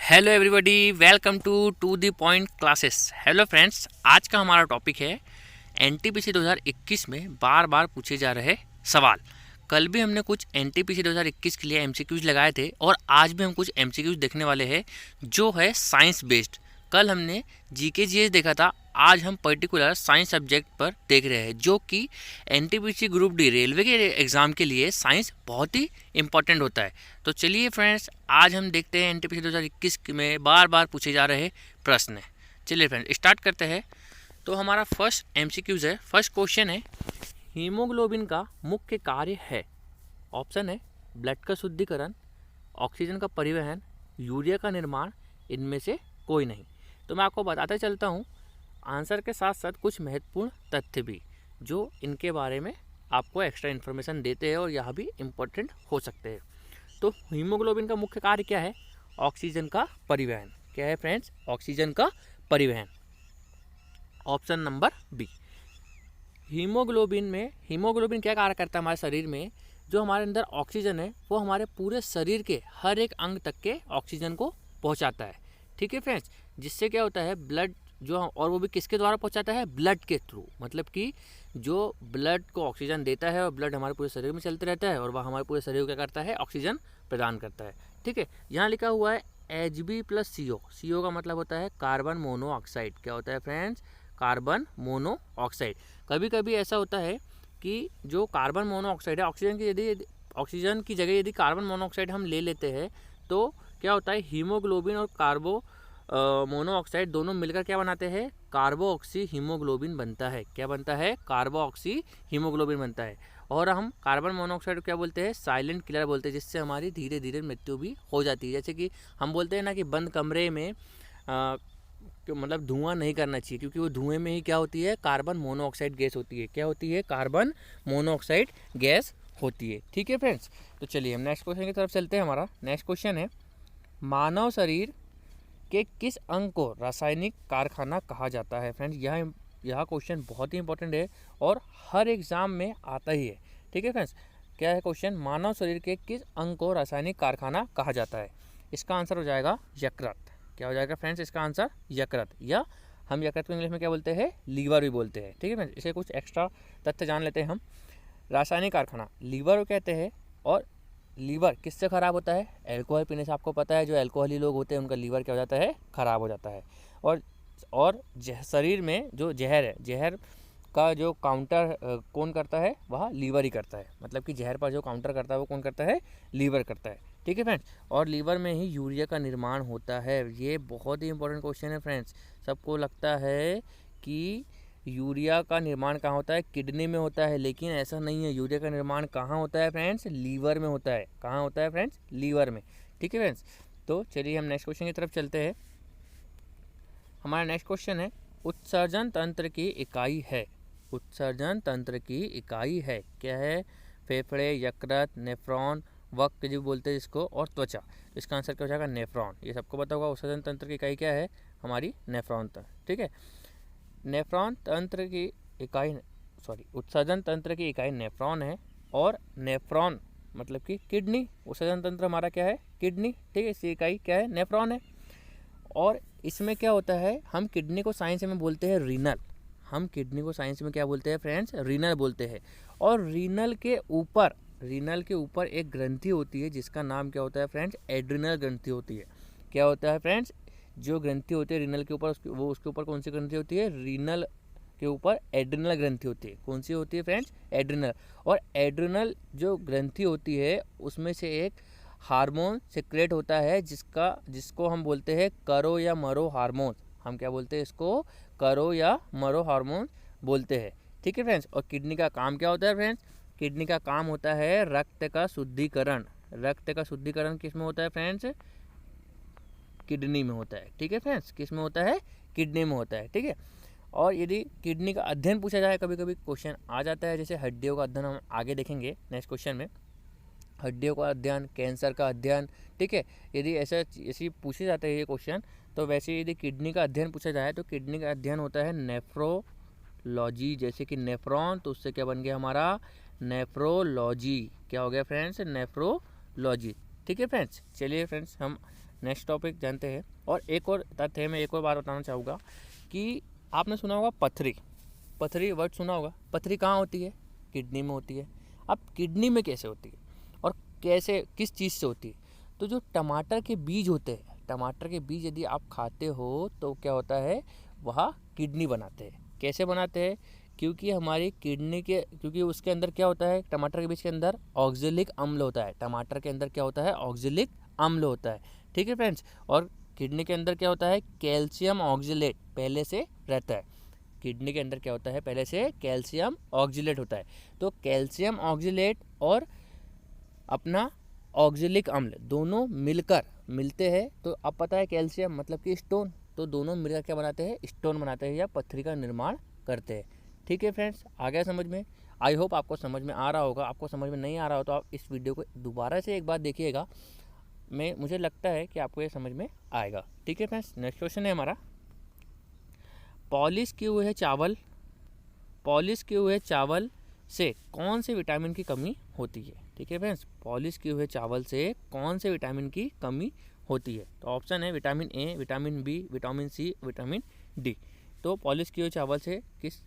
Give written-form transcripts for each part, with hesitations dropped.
Hello everybody, welcome to the point classes. Hello friends, आज का हमारा टॉपिक है एनटीपीसी 2021 में बार बार पूछे जा रहे सवाल। कल भी हमने कुछ एनटीपीसी 2021 के लिए एमसीक्यूज लगाए थे और आज भी हम कुछ एमसीक्यूज देखने वाले हैं जो है साइंस बेस्ड। कल हमने जीके जीएस देखा था, आज हम पर्टिकुलर साइंस सब्जेक्ट पर देख रहे हैं जो कि एनटीपीसी ग्रुप डी रेलवे के एग्ज़ाम के लिए साइंस बहुत ही इंपॉर्टेंट होता है। तो चलिए फ्रेंड्स, आज हम देखते हैं एनटीपीसी 2021 में बार बार पूछे जा रहे प्रश्न। चलिए फ्रेंड्स, स्टार्ट करते हैं। तो हमारा फर्स्ट एमसीक्यूज है, फर्स्ट क्वेश्चन है, हीमोग्लोबिन का मुख्य कार्य है। ऑप्शन है ब्लड का शुद्धिकरण, ऑक्सीजन का परिवहन, यूरिया का निर्माण, इनमें से कोई नहीं। तो मैं आपको बताते चलता हूँ आंसर के साथ साथ कुछ महत्वपूर्ण तथ्य भी जो इनके बारे में आपको एक्स्ट्रा इन्फॉर्मेशन देते हैं और यह भी इम्पोर्टेंट हो सकते हैं। तो हीमोग्लोबिन का मुख्य कार्य क्या है? ऑक्सीजन का परिवहन। क्या है फ्रेंड्स? ऑक्सीजन का परिवहन। Option number B. हीमोग्लोबिन क्या कार्य करता है हमारे शरीर में? जो हमारे अंदर ऑक्सीजन है वो हमारे पूरे शरीर के हर एक अंग तक के ऑक्सीजन को पहुंचाता है। ठीक है फ्रेंड्स, जिससे क्या होता है ब्लड जो, और वो भी किसके द्वारा पहुंचाता है? ब्लड के थ्रू। मतलब कि जो ब्लड को ऑक्सीजन देता है और ब्लड हमारे पूरे शरीर में चलते रहता है और वह हमारे पूरे शरीर को क्या करता है? ऑक्सीजन प्रदान करता है। ठीक है, यहाँ लिखा हुआ है Hb+CO। CO का मतलब होता है कार्बन मोनोऑक्साइड। क्या होता है फ्रेंड्स? Carbon monoxide. कभी कभी ऐसा होता है कि जो कार्बन मोनोऑक्साइड है, ऑक्सीजन की जगह यदि कार्बन मोनोऑक्साइड हम ले लेते हैं तो क्या होता है? हीमोग्लोबिन और मोनोऑक्साइड दोनों मिलकर क्या बनाते हैं? कार्बोऑक्सी हीमोग्लोबिन बनता है। क्या बनता है? कार्बोऑक्सी हीमोग्लोबिन बनता है। और हम कार्बन मोनोऑक्साइड को क्या बोलते हैं? साइलेंट किलर बोलते हैं, जिससे हमारी धीरे धीरे मृत्यु भी हो जाती है। जैसे कि हम बोलते हैं ना कि बंद कमरे में मतलब धुआं नहीं करना चाहिए, क्योंकि वो धुएं में ही क्या होती है? कार्बन मोनोऑक्साइड गैस होती है। क्या होती है? कार्बन मोनोऑक्साइड गैस होती है। ठीक है फ्रेंड्स, तो चलिए हम नेक्स्ट क्वेश्चन की तरफ चलते हैं। हमारा नेक्स्ट क्वेश्चन है, मानव शरीर के किस अंग को रासायनिक कारखाना कहा जाता है? फ्रेंड्स, यह क्वेश्चन बहुत ही इंपॉर्टेंट है और हर एग्जाम में आता ही है। ठीक है फ्रेंड्स, क्या है क्वेश्चन? मानव शरीर के किस अंग को रासायनिक कारखाना कहा जाता है? इसका आंसर हो जाएगा यकृत। क्या हो जाएगा फ्रेंड्स? इसका आंसर यकृत, या हम यकृत को इंग्लिश में क्या बोलते हैं? लीवर भी बोलते हैं। ठीक है फ्रेंड्स, इसे कुछ एक्स्ट्रा तथ्य जान लेते हैं हम। रासायनिक कारखाना लीवर को कहते हैं। और लीवर किससे ख़राब होता है? अल्कोहल पीने से। आपको पता है जो अल्कोहली लोग होते हैं उनका लीवर क्या हो जाता है? ख़राब हो जाता है। और शरीर में जो जहर है, जहर का जो काउंटर कौन करता है? वह लीवर ही करता है। मतलब कि जहर पर जो काउंटर करता है वो कौन करता है? लीवर करता है। ठीक है फ्रेंड्स, और लीवर में ही यूरिया का निर्माण होता है। ये बहुत ही इंपॉर्टेंट क्वेश्चन है फ्रेंड्स। सबको लगता है कि यूरिया का निर्माण कहाँ होता है? किडनी में होता है, लेकिन ऐसा नहीं है। यूरिया का निर्माण कहाँ होता है फ्रेंड्स? लीवर में होता है। कहाँ होता है फ्रेंड्स? लीवर में। ठीक है फ्रेंड्स, तो चलिए हम नेक्स्ट क्वेश्चन की तरफ चलते हैं। हमारा नेक्स्ट क्वेश्चन है, उत्सर्जन तंत्र की इकाई है। उत्सर्जन तंत्र की इकाई है। क्या है? फेफड़े, यकृत, नेफ्रॉन, वक्क जो बोलते हैं इसको, और त्वचा। इसका आंसर क्या हो जाएगा? नेफ्रॉन। ये सबको पता होगा उत्सर्जन तंत्र की इकाई क्या है? हमारी नेफ्रॉन तंत्र। ठीक है, नेफ्रॉन तंत्र की इकाई उत्सर्जन तंत्र की इकाई नेफ्रॉन है। और नेफ्रॉन मतलब कि किडनी। उत्सर्जन तंत्र हमारा क्या है? किडनी। ठीक है, इसकी इकाई क्या है? नेफ्रॉन है। और इसमें क्या होता है? हम किडनी को साइंस में बोलते हैं रीनल। हम किडनी को साइंस में क्या बोलते हैं फ्रेंड्स? रीनल बोलते हैं। और रीनल के ऊपर एक ग्रंथि होती है जिसका नाम क्या होता है फ्रेंड्स? एड्रिनल ग्रंथि होती है। क्या होता है फ्रेंड्स? जो ग्रंथि होती है रीनल के ऊपर, उसके ऊपर कौन सी ग्रंथि होती है? रीनल के ऊपर एड्रिनल ग्रंथि होती है। कौन सी होती है फ्रेंड्स? एड्रिनल। और एड्रिनल जो ग्रंथि होती है उसमें से एक हार्मोन सिक्रेट होता है जिसको हम बोलते हैं करो या मरो हार्मोन। हम क्या बोलते हैं इसको? करो या मरो हार्मोन बोलते हैं। ठीक है फ्रेंड्स, और किडनी का काम क्या होता है फ्रेंड्स? किडनी का काम होता है रक्त का शुद्धिकरण। रक्त का शुद्धिकरण किस में होता है फ्रेंड्स? किडनी में होता है। ठीक है फ्रेंड्स, किस में होता है? किडनी में होता है। ठीक है, और यदि किडनी का अध्ययन पूछा जाए, कभी कभी क्वेश्चन आ जाता है, जैसे हड्डियों का अध्ययन हम आगे देखेंगे नेक्स्ट क्वेश्चन में। हड्डियों का अध्ययन, कैंसर का अध्ययन। ठीक है, यदि ऐसे पूछे जाते हैं ये क्वेश्चन, तो वैसे यदि किडनी का अध्ययन पूछा जाए तो किडनी का अध्ययन होता है नेफ्रोलॉजी। जैसे कि नेफ्रॉन, तो उससे क्या बन गया हमारा? नेफ्रोलॉजी। क्या हो गया फ्रेंड्स? नेफ्रोलॉजी। ठीक है फ्रेंड्स, चलिए फ्रेंड्स हम नेक्स्ट टॉपिक जानते हैं। और एक और तथ्य मैं एक और बार बताना चाहूँगा कि आपने सुना होगा पथरी, पथरी वर्ड सुना होगा। पथरी कहाँ होती है? किडनी में होती है। अब किडनी में कैसे होती है और कैसे किस चीज़ से होती है? तो जो टमाटर के बीज होते हैं, टमाटर के बीज यदि आप खाते हो तो क्या होता है, वह किडनी बनाते हैं। कैसे बनाते हैं? क्योंकि हमारी किडनी के, क्योंकि उसके अंदर क्या होता है, टमाटर के बीज के अंदर ऑक्जेलिक अम्ल होता है। टमाटर के अंदर क्या होता है? ऑक्जेलिक अम्ल होता है। ठीक है फ्रेंड्स। और किडनी के अंदर क्या होता है? कैल्शियम ऑक्जेलेट पहले से रहता है। किडनी के अंदर क्या होता है? पहले से कैल्शियम ऑक्जेलेट होता है। तो कैल्शियम ऑक्जेलेट और अपना ऑक्जेलिक अम्ल दोनों मिलकर मिलते हैं, तो अब पता है कैल्शियम मतलब कि स्टोन, तो दोनों मिलकर क्या बनाते हैं? स्टोन बनाते हैं या पथरी का निर्माण करते हैं। ठीक है फ्रेंड्स, आ गया समझ में? आई होप आपको समझ में आ रहा होगा। आपको समझ में नहीं आ रहा हो तो आप इस वीडियो को दोबारा से एक बार देखिएगा। मुझे लगता है कि आपको ये समझ में आएगा। ठीक है फ्रेंड्स, नेक्स्ट क्वेश्चन है हमारा, पॉलिश किए हुए चावल, पॉलिश किए हुए चावल से कौन से विटामिन की कमी होती है? ठीक है फ्रेंड्स, पॉलिश किए हुए चावल से कौन से विटामिन की कमी होती है? तो ऑप्शन है vitamin A, vitamin B, vitamin C, vitamin D. तो पॉलिश किए हुए चावल से किस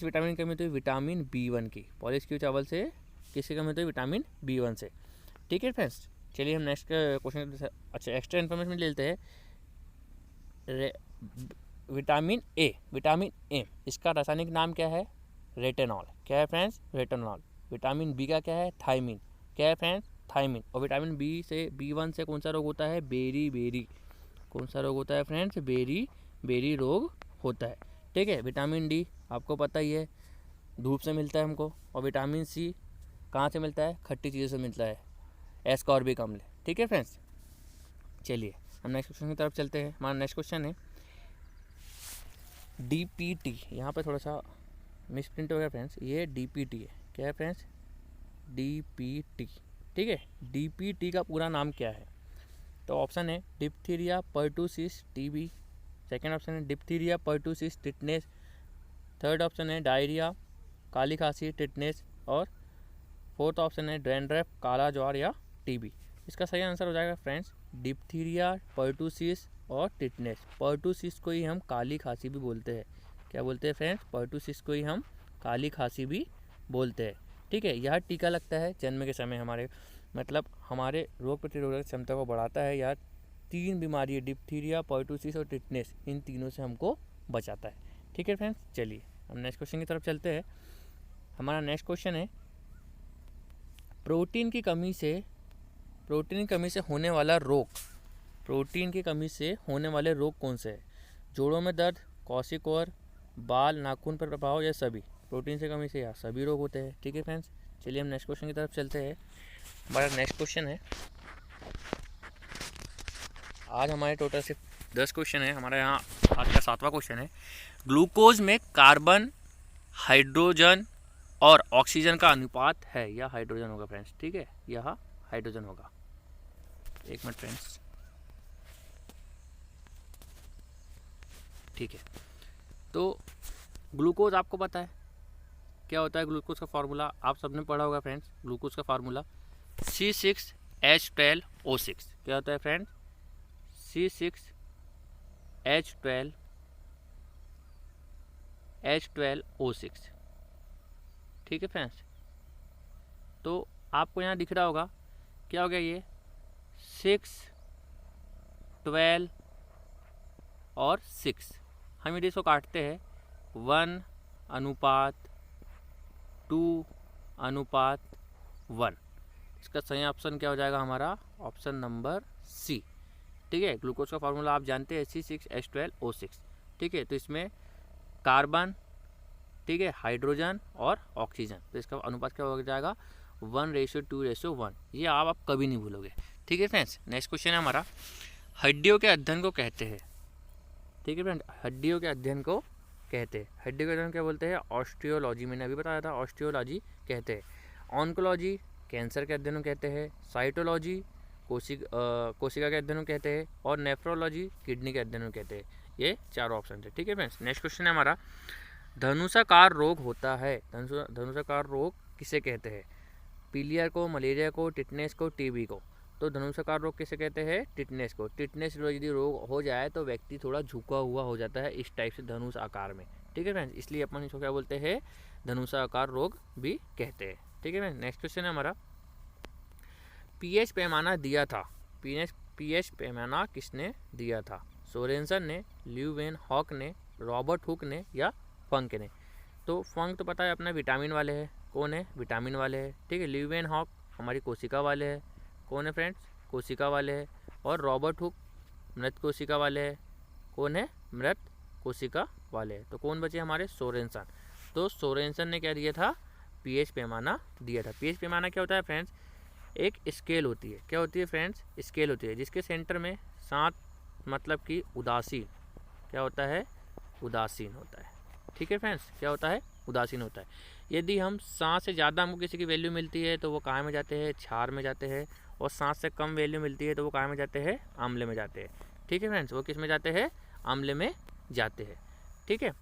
विटामिन की कमी होती है? विटामिन B1 की। पॉलिश किए हुए चावल से किसकी कमी होती है? विटामिन B1 से। ठीक है फ्रेंड्स, चलिए हम नेक्स्ट क्वेश्चन, अच्छा एक्स्ट्रा इन्फॉर्मेशन ले लेते हैं। विटामिन ए, विटामिन ए इसका रासायनिक नाम क्या है? रेटेनॉल। क्या है फ्रेंड्स? रेटेनॉल। विटामिन बी का क्या है? थायमिन। क्या है फ्रेंड्स? थायमिन। और विटामिन बी से B1 से कौन सा रोग होता है? Beriberi. कौन सा रोग होता है फ्रेंड्स? बेरी बेरी रोग होता है। ठीक है। विटामिन डी आपको पता ही है, धूप से मिलता है हमको। और विटामिन सी कहाँ से मिलता है? खट्टी चीज़ों से मिलता है, एस्कॉर्बिक अम्ल। ठीक है फ्रेंड्स, चलिए हम नेक्स्ट क्वेश्चन की तरफ चलते हैं। हमारा नेक्स्ट क्वेश्चन है DPT। यहाँ पे थोड़ा सा मिसप्रिंट हो गया फ्रेंड्स, ये DPT है। क्या है फ्रेंड्स? DPT। ठीक है, DPT का पूरा नाम क्या है? तो ऑप्शन है diphtheria pertussis TB, second option है diphtheria pertussis tetanus, third option है डायरिया काली खांसी टिटनेस, और फोर्थ ऑप्शन है डैंड्रफ काला ज्वार या TB। इसका सही आंसर हो जाएगा फ्रेंड्स डिप्थीरिया पर्टूसिस और टिटनेस। पर्टूसिस को ही हम काली खांसी भी बोलते हैं। क्या बोलते हैं फ्रेंड्स? पर्टूसिस को ही हम काली खांसी भी बोलते हैं। ठीक है, यह टीका लगता है जन्म के समय, हमारे मतलब हमारे रोग प्रतिरोधक क्षमता को बढ़ाता है। यह 3 बीमारी, डिप्थीरिया पर्टूसिस और टिटनेस, इन तीनों से हमको बचाता है। ठीक है फ्रेंड्स, चलिए हम नेक्स्ट क्वेश्चन की तरफ चलते हैं। हमारा नेक्स्ट क्वेश्चन है प्रोटीन की कमी से होने वाला रोग, प्रोटीन की कमी से होने वाले रोग कौन से हैं? जोड़ों में दर्द, कॉशिकोर, बाल नाखून पर प्रभाव, या सभी? प्रोटीन से कमी से या सभी रोग होते हैं। ठीक है फ्रेंड्स, चलिए हम नेक्स्ट क्वेश्चन की तरफ चलते हैं। हमारा नेक्स्ट क्वेश्चन है, आज हमारे टोटल सिर्फ 10 क्वेश्चन है। हमारा यहाँ आज का 7वां क्वेश्चन है, ग्लूकोज में कार्बन, हाइड्रोजन और ऑक्सीजन का अनुपात है। यह हाइड्रोजन होगा फ्रेंड्स। ठीक है, यह हाइड्रोजन होगा। एक मिनट फ्रेंड्स, ठीक है। तो ग्लूकोज आपको पता है क्या होता है? ग्लूकोज का फार्मूला आप सबने पढ़ा होगा फ्रेंड्स। ग्लूकोज का फार्मूला C6H12O6। क्या होता है फ्रेंड्स? C6H12O6। ठीक है फ्रेंड्स, तो आपको यहाँ दिख रहा होगा क्या हो गया, ये 6, 12 और 6। हम यदि इसको काटते हैं 1:2:1, इसका सही ऑप्शन क्या हो जाएगा हमारा? Option number C। ठीक है, ग्लूकोज का फार्मूला आप जानते हैं C6H12O6। ठीक है, तो इसमें कार्बन, ठीक है, हाइड्रोजन और ऑक्सीजन, तो इसका अनुपात क्या हो जाएगा? 1:2:1। ये आप कभी नहीं भूलोगे। ठीक है फ्रेंड्स, नेक्स्ट क्वेश्चन है हमारा, हड्डियों के अध्ययन को कहते हैं। ठीक है फ्रेंड, हड्डियों के अध्ययन को कहते हैं। हड्डियों के अध्ययन क्या बोलते हैं? ऑस्टियोलॉजी। मैंने अभी बताया था, ऑस्टियोलॉजी कहते हैं। ऑन्कोलॉजी कैंसर के अध्ययन को कहते हैं। साइटोलॉजी कोशिका के अध्ययन को कहते हैं। और नेफ्रोलॉजी किडनी के अध्ययन को कहते हैं। ये 4 ऑप्शन थे। ठीक है फ्रेंड्स, नेक्स्ट क्वेश्चन है हमारा, धनुषाकार रोग होता है। धनुषाकार रोग किसे कहते हैं? पीलिया को, मलेरिया को, टिटनेस को, TB को? तो धनुषाकार रोग किसे कहते हैं? टिटनेस को। टिटनेस यदि रोग हो जाए तो व्यक्ति थोड़ा झुका हुआ हो जाता है इस टाइप से धनुष आकार में। ठीक है फ्रेंड्स, इसलिए अपन इसको क्या बोलते हैं? धनुषाकार रोग भी कहते हैं। ठीक है फ्रेंड्स, नेक्स्ट क्वेश्चन है हमारा, पीएच पैमाना दिया था। पीएच पैमाना किसने दिया था? सोरेनसन ने, ल्यूवेनहॉक ने, रॉबर्ट हुक ने या फंक ने? तो फंक तो पता है अपना विटामिन वाले हैं। कौन है? विटामिन वाले हैं। ठीक है, ल्यूवेनहॉक हमारी कोशिका वाले हैं। कौन है फ्रेंड्स? कोशिका वाले हैं। और रॉबर्ट हुक मृत कोशिका वाले हैं। कौन है? मृत कोशिका वाले हैं। तो कौन बचे हमारे? सोरेनसन। तो सोरेनसन ने क्या दिया था? पीएच पैमाना दिया था। पीएच पैमाना क्या होता है फ्रेंड्स? एक स्केल होती है। क्या होती है फ्रेंड्स? स्केल होती है, जिसके सेंटर में 7 मतलब कि उदासीन क्या होता है? उदासीन होता है। ठीक है फ्रेंड्स, क्या होता है? उदासीन होता है। यदि हम 7 से ज़्यादा हमको किसी की वैल्यू मिलती है तो वो कहाँ में जाते हैं? क्षार में जाते हैं। और 7 से कम वैल्यू मिलती है तो वो कहाँ में जाते हैं? अम्ल में जाते हैं। ठीक है फ्रेंड्स, वो किस में जाते हैं? अम्ल में जाते हैं। ठीक है।